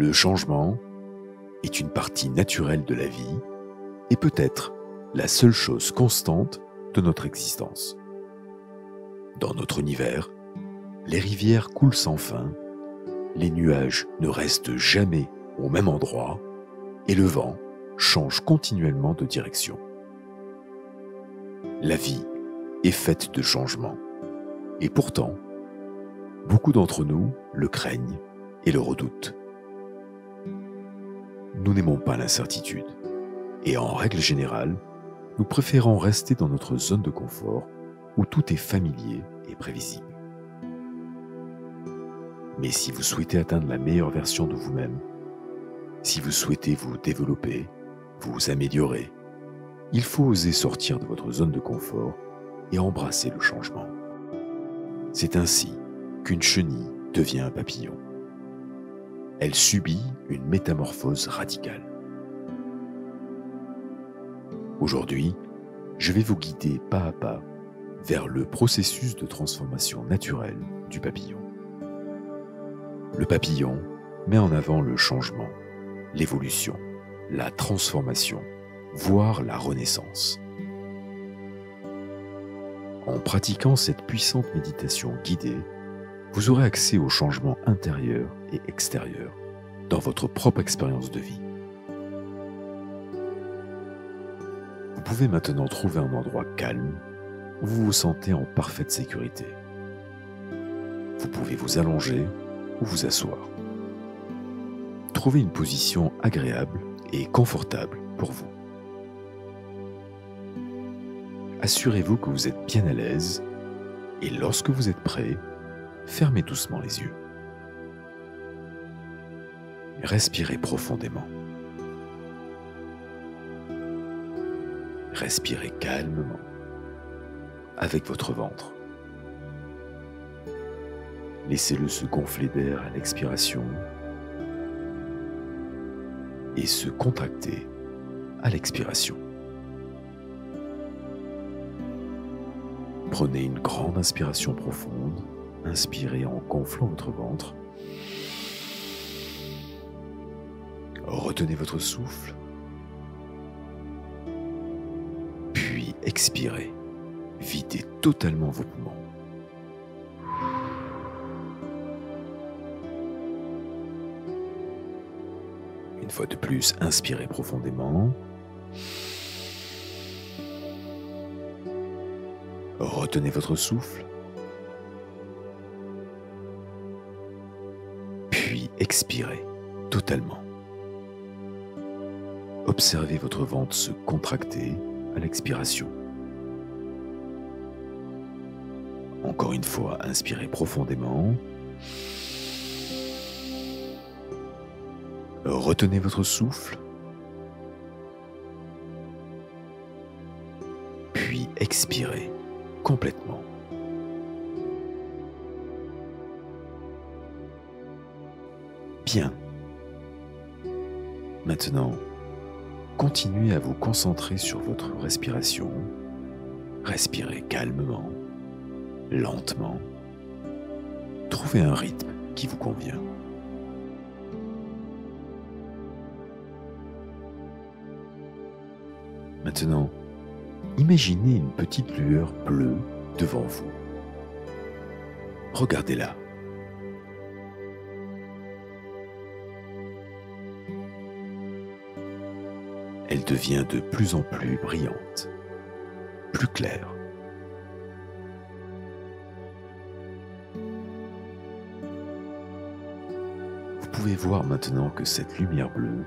Le changement est une partie naturelle de la vie et peut-être la seule chose constante de notre existence. Dans notre univers, les rivières coulent sans fin, les nuages ne restent jamais au même endroit et le vent change continuellement de direction. La vie est faite de changements et pourtant, beaucoup d'entre nous le craignent et le redoutent. Nous n'aimons pas l'incertitude et en règle générale, nous préférons rester dans notre zone de confort où tout est familier et prévisible. Mais si vous souhaitez atteindre la meilleure version de vous-même, si vous souhaitez vous développer, vous améliorer, il faut oser sortir de votre zone de confort et embrasser le changement. C'est ainsi qu'une chenille devient un papillon. Elle subit une métamorphose radicale. Aujourd'hui, je vais vous guider pas à pas vers le processus de transformation naturelle du papillon. Le papillon met en avant le changement, l'évolution, la transformation, voire la renaissance. En pratiquant cette puissante méditation guidée, vous aurez accès aux changements intérieurs et extérieurs dans votre propre expérience de vie. Vous pouvez maintenant trouver un endroit calme où vous vous sentez en parfaite sécurité. Vous pouvez vous allonger ou vous asseoir. Trouvez une position agréable et confortable pour vous. Assurez-vous que vous êtes bien à l'aise et lorsque vous êtes prêt, fermez doucement les yeux. Respirez profondément. Respirez calmement avec votre ventre. Laissez-le se gonfler d'air à l'expiration et se contracter à l'expiration. Prenez une grande inspiration profonde, inspirez en gonflant votre ventre. Retenez votre souffle, puis expirez, videz totalement vos poumons. Une fois de plus, inspirez profondément. Retenez votre souffle. Puis expirez totalement. Observez votre ventre se contracter à l'expiration. Encore une fois, inspirez profondément. Retenez votre souffle. Puis expirez complètement. Bien. Maintenant, continuez à vous concentrer sur votre respiration. Respirez calmement, lentement. Trouvez un rythme qui vous convient. Maintenant, imaginez une petite lueur bleue devant vous. Regardez-la. Elle devient de plus en plus brillante, plus claire. Vous pouvez voir maintenant que cette lumière bleue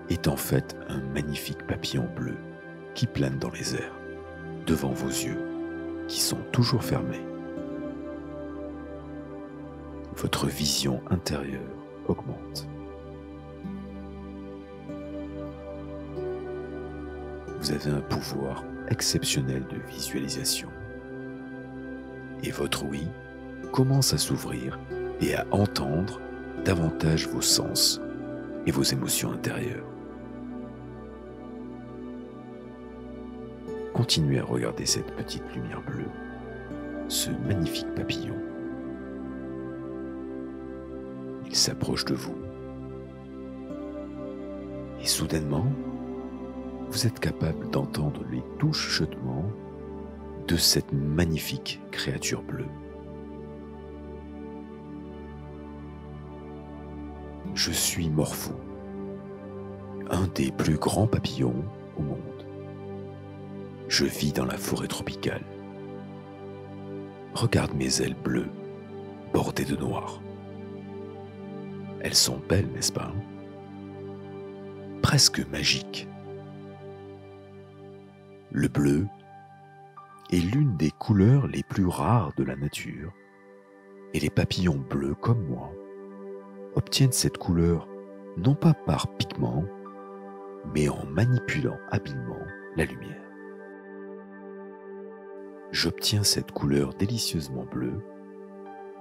est en fait un magnifique papillon bleu qui plane dans les airs, devant vos yeux, qui sont toujours fermés. Votre vision intérieure augmente. Vous avez un pouvoir exceptionnel de visualisation. Et votre ouïe commence à s'ouvrir et à entendre davantage vos sens et vos émotions intérieures. Continuez à regarder cette petite lumière bleue, ce magnifique papillon. Il s'approche de vous Et soudainement, vous êtes capable d'entendre les doux chuchotements de cette magnifique créature bleue. Je suis Morpho, un des plus grands papillons au monde. Je vis dans la forêt tropicale. Regarde mes ailes bleues, bordées de noir. Elles sont belles, n'est-ce pas? Presque magiques. Le bleu est l'une des couleurs les plus rares de la nature, et les papillons bleus comme moi obtiennent cette couleur non pas par pigment, mais en manipulant habilement la lumière. J'obtiens cette couleur délicieusement bleue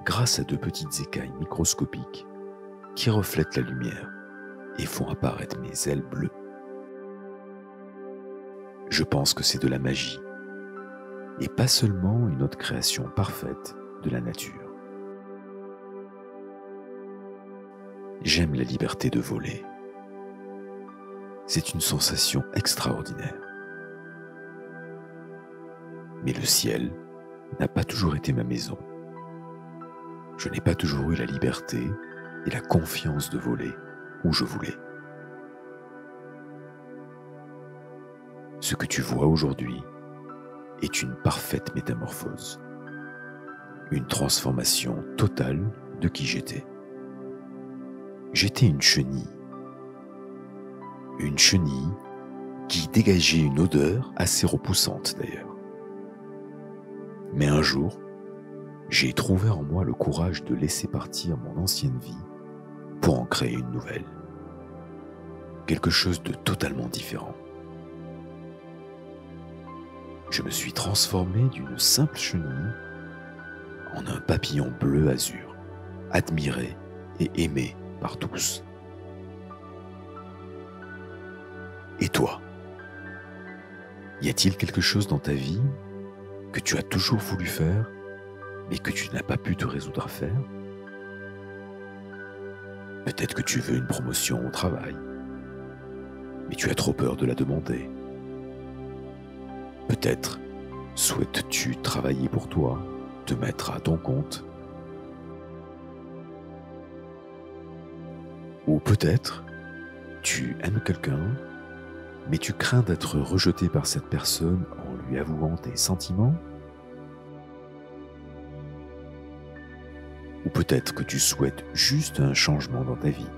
grâce à de petites écailles microscopiques qui reflètent la lumière et font apparaître mes ailes bleues. Je pense que c'est de la magie et pas seulement une autre création parfaite de la nature. J'aime la liberté de voler. C'est une sensation extraordinaire. Mais le ciel n'a pas toujours été ma maison. Je n'ai pas toujours eu la liberté et la confiance de voler où je voulais. Ce que tu vois aujourd'hui est une parfaite métamorphose, une transformation totale de qui j'étais. J'étais une chenille qui dégageait une odeur assez repoussante d'ailleurs. Mais un jour, j'ai trouvé en moi le courage de laisser partir mon ancienne vie pour en créer une nouvelle. Quelque chose de totalement différent. Je me suis transformé d'une simple chenille en un papillon bleu azur, admiré et aimé par tous. Et toi? Y a-t-il quelque chose dans ta vie que tu as toujours voulu faire, mais que tu n'as pas pu te résoudre à faire? Peut-être que tu veux une promotion au travail, mais tu as trop peur de la demander. Peut-être souhaites-tu travailler pour toi, te mettre à ton compte. Ou peut-être tu aimes quelqu'un, mais tu crains d'être rejeté par cette personne en lui avouant tes sentiments. Ou peut-être que tu souhaites juste un changement dans ta vie,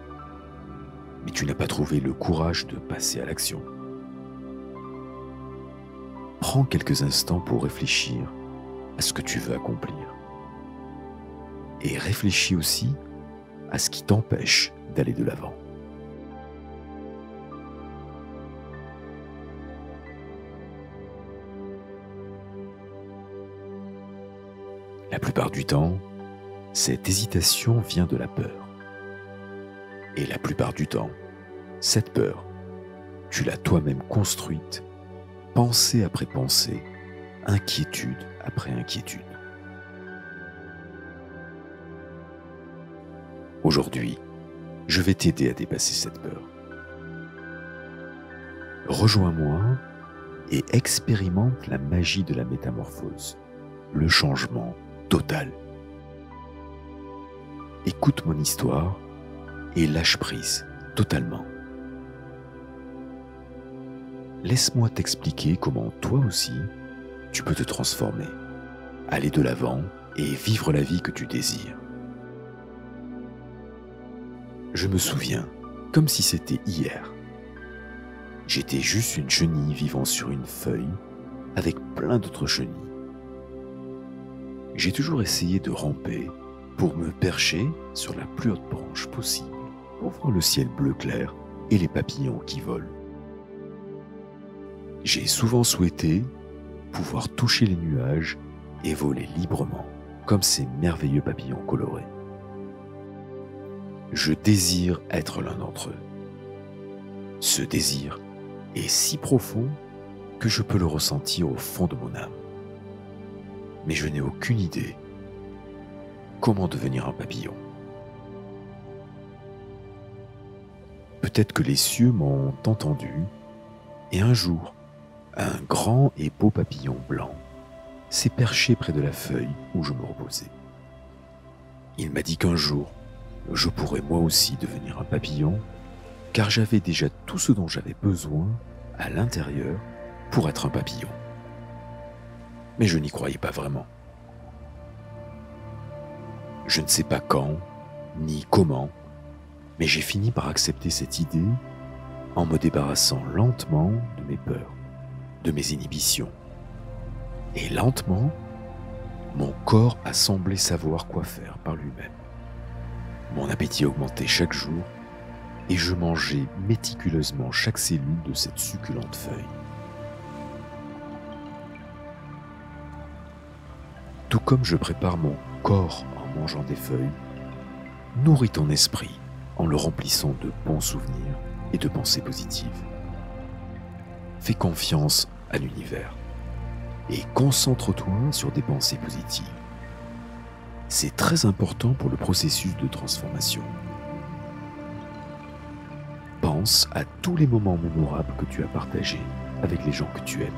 mais tu n'as pas trouvé le courage de passer à l'action. Prends quelques instants pour réfléchir à ce que tu veux accomplir. Et réfléchis aussi à ce qui t'empêche d'aller de l'avant. La plupart du temps, cette hésitation vient de la peur. Et la plupart du temps, cette peur, tu l'as toi-même construite, pensée après pensée, inquiétude après inquiétude. Aujourd'hui, je vais t'aider à dépasser cette peur. Rejoins-moi et expérimente la magie de la métamorphose, le changement total. Écoute mon histoire et lâche prise totalement. Laisse-moi t'expliquer comment toi aussi, tu peux te transformer, aller de l'avant et vivre la vie que tu désires. Je me souviens, comme si c'était hier. J'étais juste une chenille vivant sur une feuille avec plein d'autres chenilles. J'ai toujours essayé de ramper pour me percher sur la plus haute branche possible pour voir le ciel bleu clair et les papillons qui volent. J'ai souvent souhaité pouvoir toucher les nuages et voler librement comme ces merveilleux papillons colorés. Je désire être l'un d'entre eux. Ce désir est si profond que je peux le ressentir au fond de mon âme. Mais je n'ai aucune idée comment devenir un papillon. Peut-être que les cieux m'ont entendu, et un jour, un grand et beau papillon blanc s'est perché près de la feuille où je me reposais. Il m'a dit qu'un jour, je pourrais moi aussi devenir un papillon, car j'avais déjà tout ce dont j'avais besoin à l'intérieur pour être un papillon. Mais je n'y croyais pas vraiment. Je ne sais pas quand, ni comment, mais j'ai fini par accepter cette idée en me débarrassant lentement de mes peurs, de mes inhibitions. Et lentement, mon corps a semblé savoir quoi faire par lui-même. Mon appétit augmentait chaque jour et je mangeais méticuleusement chaque cellule de cette succulente feuille. Tout comme je prépare mon corps en mangeant des feuilles, nourris ton esprit en le remplissant de bons souvenirs et de pensées positives. Fais confiance à l'univers et concentre-toi sur des pensées positives. C'est très important pour le processus de transformation. Pense à tous les moments mémorables que tu as partagés avec les gens que tu aimes.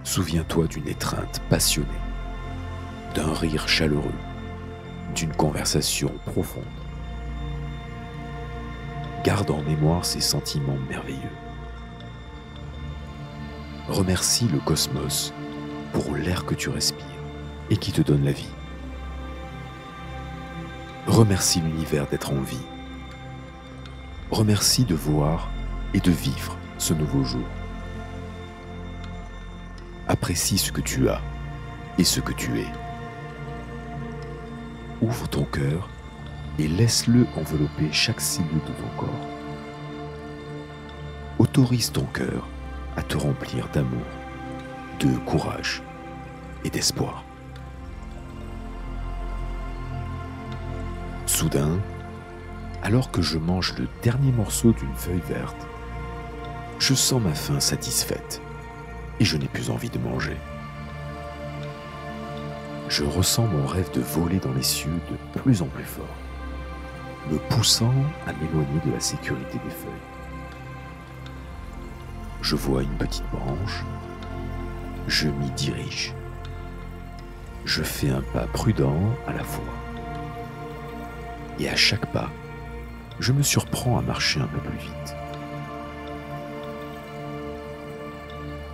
Souviens-toi d'une étreinte passionnée, d'un rire chaleureux, d'une conversation profonde. Garde en mémoire ces sentiments merveilleux. Remercie le cosmos pour l'air que tu respires et qui te donne la vie. Remercie l'univers d'être en vie. Remercie de voir et de vivre ce nouveau jour. Apprécie ce que tu as et ce que tu es. Ouvre ton cœur et laisse-le envelopper chaque cellule de ton corps. Autorise ton cœur à te remplir d'amour, de courage et d'espoir. Soudain, alors que je mange le dernier morceau d'une feuille verte, je sens ma faim satisfaite et je n'ai plus envie de manger. Je ressens mon rêve de voler dans les cieux de plus en plus fort, me poussant à m'éloigner de la sécurité des feuilles. Je vois une petite branche, je m'y dirige. Je fais un pas prudent à la fois. Et à chaque pas, je me surprends à marcher un peu plus vite.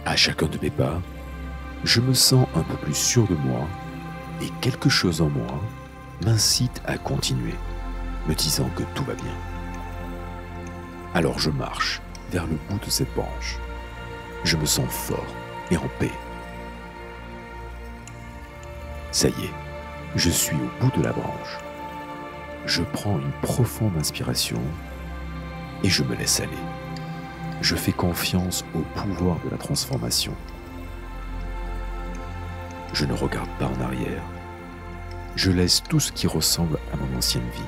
À chacun de mes pas, je me sens un peu plus sûr de moi et quelque chose en moi m'incite à continuer, me disant que tout va bien. Alors je marche vers le bout de cette branche. Je me sens fort et en paix. Ça y est, je suis au bout de la branche. Je prends une profonde inspiration et je me laisse aller. Je fais confiance au pouvoir de la transformation. Je ne regarde pas en arrière. Je laisse tout ce qui ressemble à mon ancienne vie.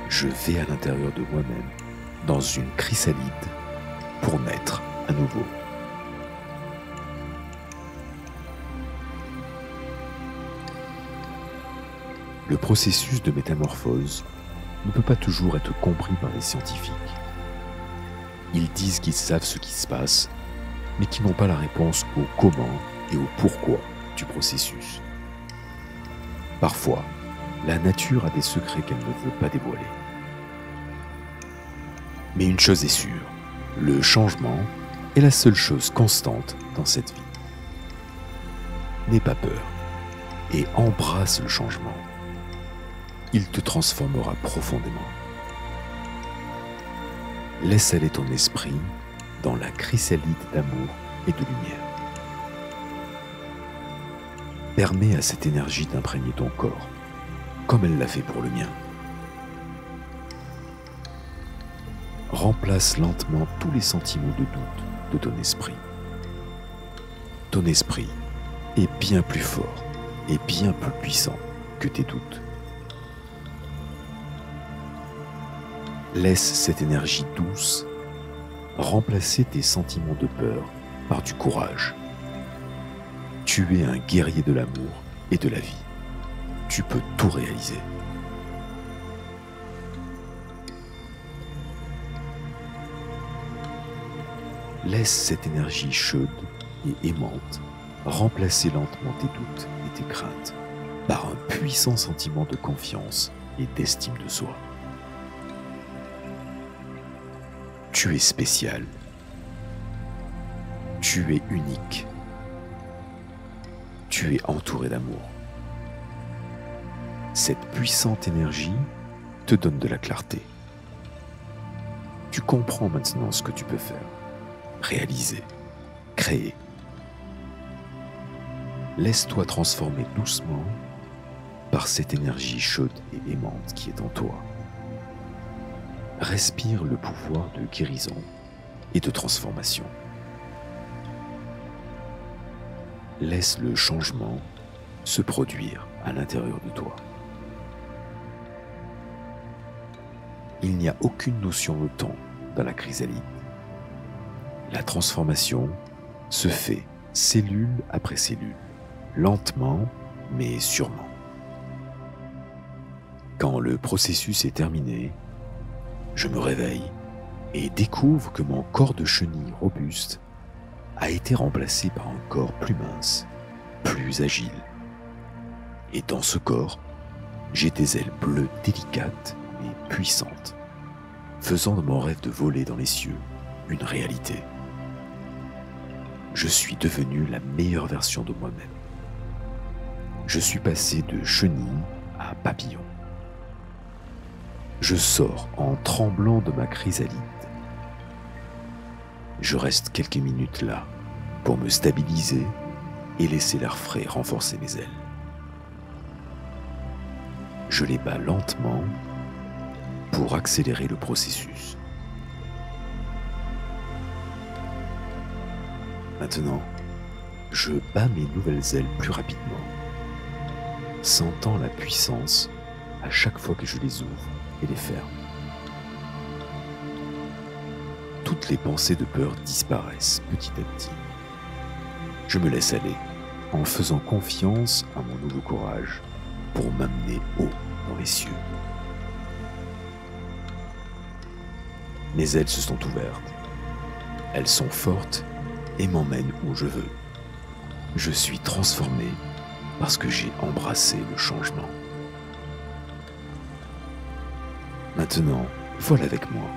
Je vais à l'intérieur de moi-même, dans une chrysalide, pour naître à nouveau. Le processus de métamorphose ne peut pas toujours être compris par les scientifiques. Ils disent qu'ils savent ce qui se passe, mais qu'ils n'ont pas la réponse au comment et au pourquoi du processus. Parfois, la nature a des secrets qu'elle ne veut pas dévoiler. Mais une chose est sûre, le changement est la seule chose constante dans cette vie. N'aie pas peur et embrasse le changement. Il te transformera profondément. Laisse aller ton esprit dans la chrysalide d'amour et de lumière. Permets à cette énergie d'imprégner ton corps, comme elle l'a fait pour le mien. Remplace lentement tous les sentiments de doute de ton esprit. Ton esprit est bien plus fort et bien plus puissant que tes doutes. Laisse cette énergie douce remplacer tes sentiments de peur par du courage. Tu es un guerrier de l'amour et de la vie. Tu peux tout réaliser. Laisse cette énergie chaude et aimante remplacer lentement tes doutes et tes craintes par un puissant sentiment de confiance et d'estime de soi. Tu es spécial. Tu es unique. Tu es entouré d'amour. Cette puissante énergie te donne de la clarté. Tu comprends maintenant ce que tu peux faire, réaliser, créer. Laisse-toi transformer doucement par cette énergie chaude et aimante qui est en toi. Respire le pouvoir de guérison et de transformation. Laisse le changement se produire à l'intérieur de toi. Il n'y a aucune notion de temps dans la chrysalide. La transformation se fait cellule après cellule, lentement mais sûrement. Quand le processus est terminé, je me réveille et découvre que mon corps de chenille robuste a été remplacé par un corps plus mince, plus agile. Et dans ce corps, j'ai des ailes bleues délicates et puissantes, faisant de mon rêve de voler dans les cieux une réalité. Je suis devenu la meilleure version de moi-même. Je suis passé de chenille à papillon. Je sors en tremblant de ma chrysalide. Je reste quelques minutes là pour me stabiliser et laisser l'air frais renforcer mes ailes. Je les bats lentement pour accélérer le processus. Maintenant, je bats mes nouvelles ailes plus rapidement, sentant la puissance à chaque fois que je les ouvre et les ferme. Toutes les pensées de peur disparaissent petit à petit. Je me laisse aller en faisant confiance à mon nouveau courage pour m'amener haut dans les cieux. Mes ailes se sont ouvertes. Elles sont fortes et m'emmènent où je veux. Je suis transformé parce que j'ai embrassé le changement. Maintenant, vole avec moi.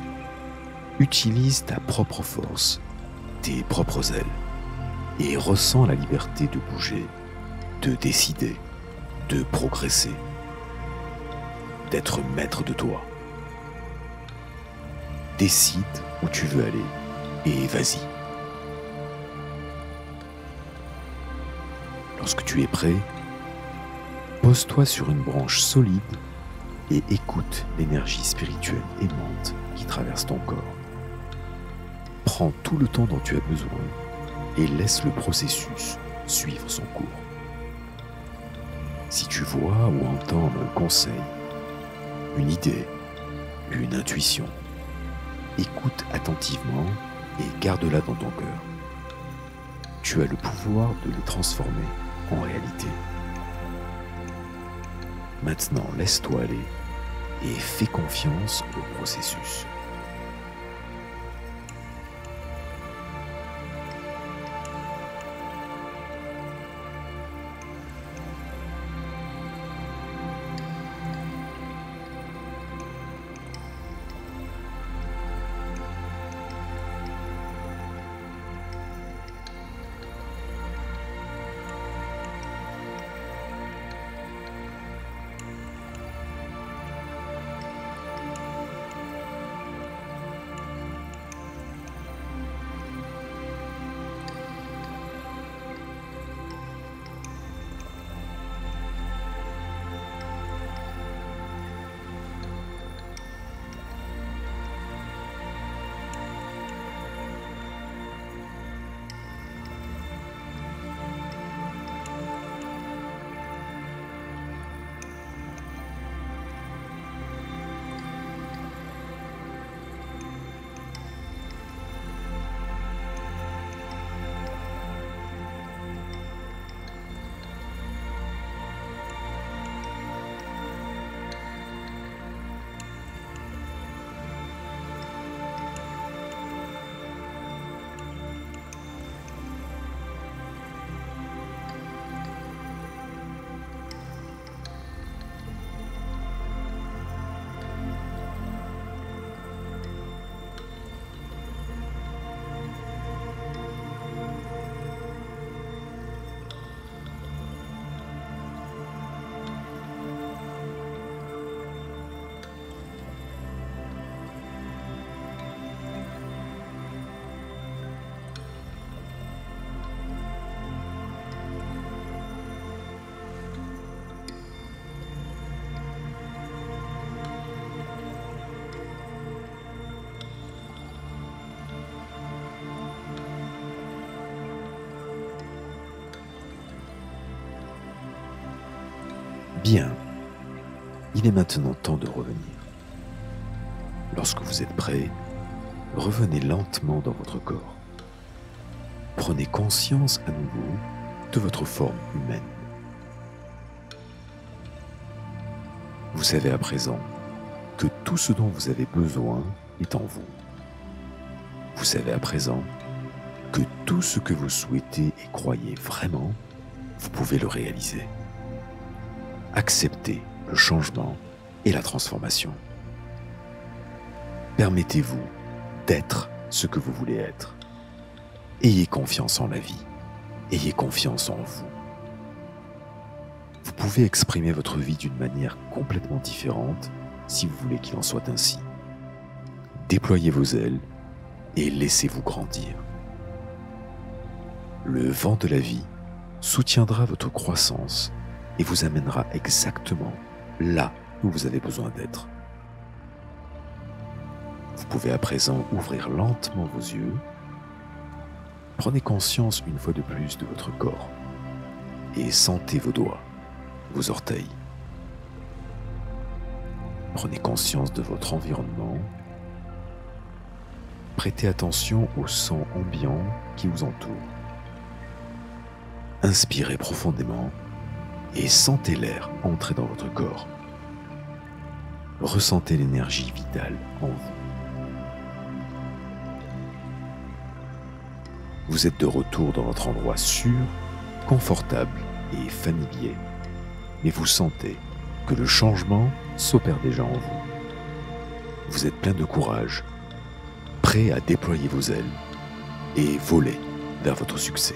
Utilise ta propre force, tes propres ailes, et ressens la liberté de bouger, de décider, de progresser, d'être maître de toi. Décide où tu veux aller et vas-y. Lorsque tu es prêt, pose-toi sur une branche solide et écoute l'énergie spirituelle aimante qui traverse ton corps. Prends tout le temps dont tu as besoin et laisse le processus suivre son cours. Si tu vois ou entends un conseil, une idée, une intuition, écoute attentivement et garde-la dans ton cœur. Tu as le pouvoir de les transformer en réalité. Maintenant, laisse-toi aller et fais confiance au processus. Bien, il est maintenant temps de revenir. Lorsque vous êtes prêt, revenez lentement dans votre corps. Prenez conscience à nouveau de votre forme humaine. Vous savez à présent que tout ce dont vous avez besoin est en vous. Vous savez à présent que tout ce que vous souhaitez et croyez vraiment, vous pouvez le réaliser. Acceptez le changement et la transformation. Permettez-vous d'être ce que vous voulez être. Ayez confiance en la vie. Ayez confiance en vous. Vous pouvez exprimer votre vie d'une manière complètement différente si vous voulez qu'il en soit ainsi. Déployez vos ailes et laissez-vous grandir. Le vent de la vie soutiendra votre croissance et vous amènera exactement là où vous avez besoin d'être. Vous pouvez à présent ouvrir lentement vos yeux. Prenez conscience une fois de plus de votre corps et sentez vos doigts, vos orteils. Prenez conscience de votre environnement. Prêtez attention au son ambiant qui vous entoure. Inspirez profondément et sentez l'air entrer dans votre corps. Ressentez l'énergie vitale en vous. Vous êtes de retour dans votre endroit sûr, confortable et familier, mais vous sentez que le changement s'opère déjà en vous. Vous êtes plein de courage, prêt à déployer vos ailes et voler vers votre succès.